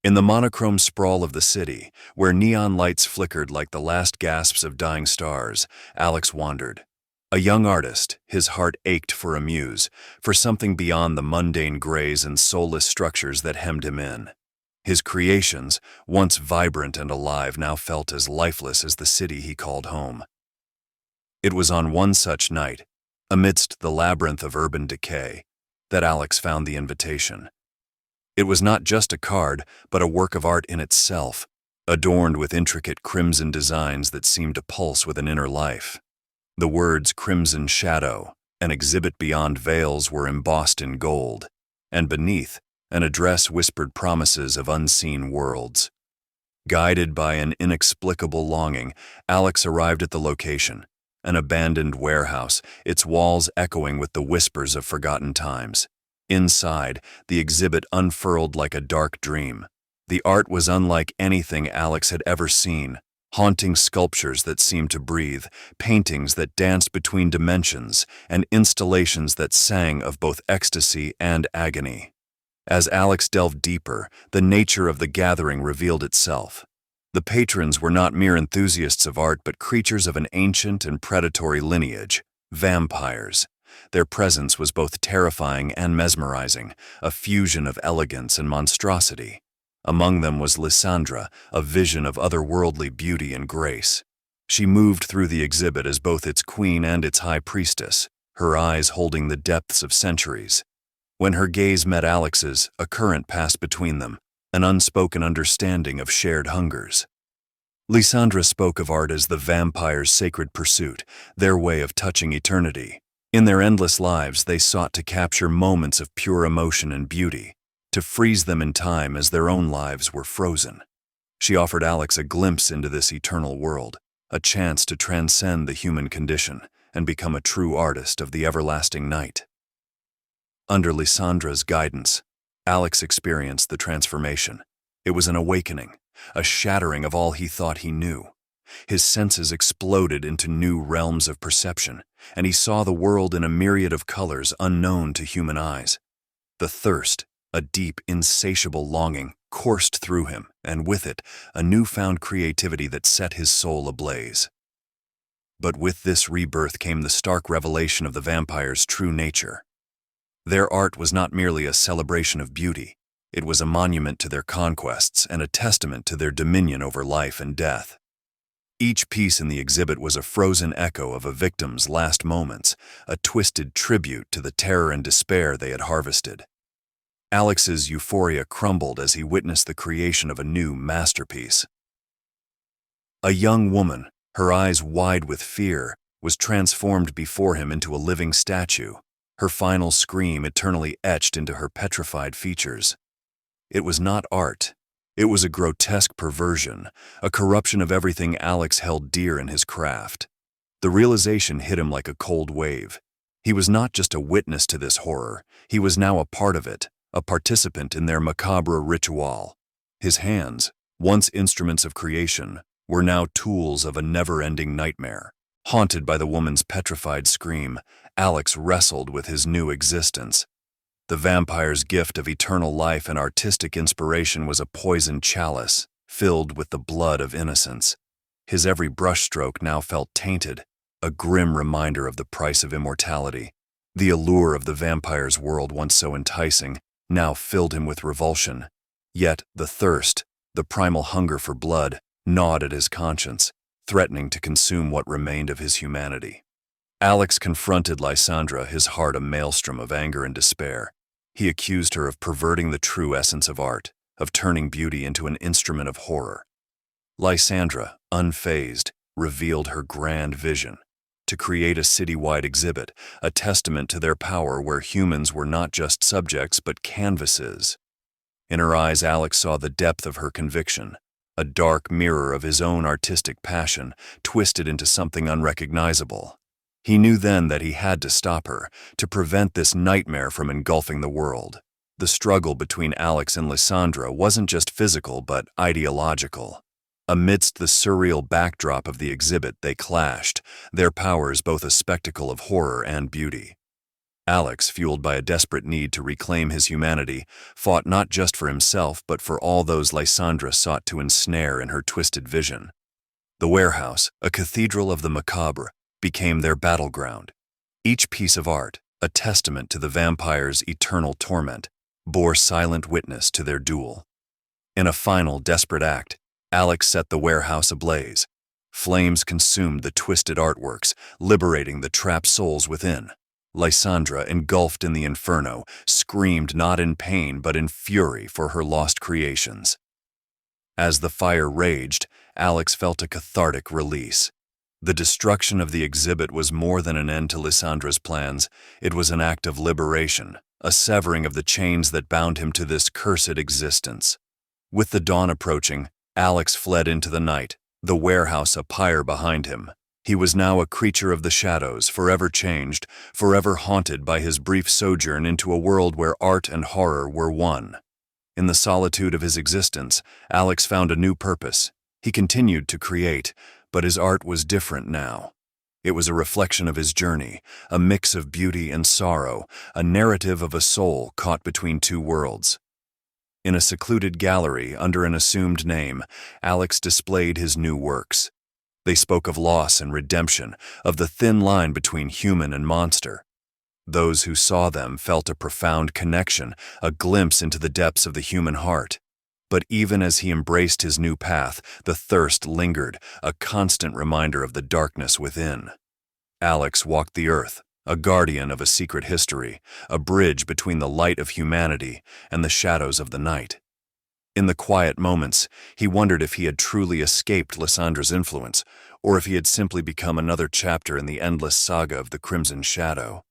In the monochrome sprawl of the city, where neon lights flickered like the last gasps of dying stars, Alex wandered. A young artist, his heart ached for a muse, for something beyond the mundane grays and soulless structures that hemmed him in. His creations, once vibrant and alive, now felt as lifeless as the city he called home. It was on one such night, amidst the labyrinth of urban decay, that Alex found the invitation. It was not just a card, but a work of art in itself, adorned with intricate crimson designs that seemed to pulse with an inner life. The words "Crimson Shadow," "An Exhibit Beyond Veils" were embossed in gold, and beneath, an address whispered promises of unseen worlds. Guided by an inexplicable longing, Alex arrived at the location, an abandoned warehouse, its walls echoing with the whispers of forgotten times. Inside, the exhibit unfurled like a dark dream. The art was unlike anything Alex had ever seen. Haunting sculptures that seemed to breathe, paintings that danced between dimensions, and installations that sang of both ecstasy and agony. As Alex delved deeper, the nature of the gathering revealed itself. The patrons were not mere enthusiasts of art, but creatures of an ancient and predatory lineage, vampires. Their presence was both terrifying and mesmerizing, a fusion of elegance and monstrosity. Among them was Lysandra, a vision of otherworldly beauty and grace. She moved through the exhibit as both its queen and its high priestess, her eyes holding the depths of centuries. When her gaze met Alex's, a current passed between them, an unspoken understanding of shared hungers. Lysandra spoke of art as the vampire's sacred pursuit, their way of touching eternity. In their endless lives, they sought to capture moments of pure emotion and beauty, to freeze them in time as their own lives were frozen. She offered Alex a glimpse into this eternal world, a chance to transcend the human condition and become a true artist of the everlasting night. Under Lysandra's guidance, Alex experienced the transformation. It was an awakening, a shattering of all he thought he knew. His senses exploded into new realms of perception, and he saw the world in a myriad of colors unknown to human eyes. The thirst, a deep, insatiable longing, coursed through him, and with it, a newfound creativity that set his soul ablaze. But with this rebirth came the stark revelation of the vampire's true nature. Their art was not merely a celebration of beauty. It was a monument to their conquests and a testament to their dominion over life and death. Each piece in the exhibit was a frozen echo of a victim's last moments, a twisted tribute to the terror and despair they had harvested. Alex's euphoria crumbled as he witnessed the creation of a new masterpiece. A young woman, her eyes wide with fear, was transformed before him into a living statue, her final scream eternally etched into her petrified features. It was not art. It was a grotesque perversion, a corruption of everything Alex held dear in his craft. The realization hit him like a cold wave. He was not just a witness to this horror, he was now a part of it, a participant in their macabre ritual. His hands, once instruments of creation, were now tools of a never-ending nightmare. Haunted by the woman's petrified scream, Alex wrestled with his new existence. The vampire's gift of eternal life and artistic inspiration was a poisoned chalice, filled with the blood of innocence. His every brushstroke now felt tainted, a grim reminder of the price of immortality. The allure of the vampire's world, once so enticing, now filled him with revulsion. Yet the thirst, the primal hunger for blood, gnawed at his conscience, threatening to consume what remained of his humanity. Alex confronted Lysandra, his heart a maelstrom of anger and despair. He accused her of perverting the true essence of art, of turning beauty into an instrument of horror. Lysandra, unfazed, revealed her grand vision: to create a citywide exhibit, a testament to their power where humans were not just subjects but canvases. In her eyes, Alex saw the depth of her conviction, a dark mirror of his own artistic passion, twisted into something unrecognizable. He knew then that he had to stop her, to prevent this nightmare from engulfing the world. The struggle between Alex and Lysandra wasn't just physical but ideological. Amidst the surreal backdrop of the exhibit, they clashed, their powers both a spectacle of horror and beauty. Alex, fueled by a desperate need to reclaim his humanity, fought not just for himself but for all those Lysandra sought to ensnare in her twisted vision. The warehouse, a cathedral of the macabre, became their battleground. Each piece of art, a testament to the vampire's eternal torment, bore silent witness to their duel. In a final, desperate act, Alex set the warehouse ablaze. Flames consumed the twisted artworks, liberating the trapped souls within. Lysandra, engulfed in the inferno, screamed not in pain but in fury for her lost creations. As the fire raged, Alex felt a cathartic release. The destruction of the exhibit was more than an end to Lysandra's plans. It was an act of liberation, a severing of the chains that bound him to this cursed existence. With the dawn approaching, Alex fled into the night, the warehouse a pyre behind him. He was now a creature of the shadows, forever changed, forever haunted by his brief sojourn into a world where art and horror were one. In the solitude of his existence, Alex found a new purpose. He continued to create, but his art was different now. It was a reflection of his journey, a mix of beauty and sorrow, a narrative of a soul caught between two worlds. In a secluded gallery under an assumed name, Alex displayed his new works. They spoke of loss and redemption, of the thin line between human and monster. Those who saw them felt a profound connection, a glimpse into the depths of the human heart. But even as he embraced his new path, the thirst lingered, a constant reminder of the darkness within. Alex walked the earth, a guardian of a secret history, a bridge between the light of humanity and the shadows of the night. In the quiet moments, he wondered if he had truly escaped Lysandra's influence, or if he had simply become another chapter in the endless saga of the Crimson Shadow.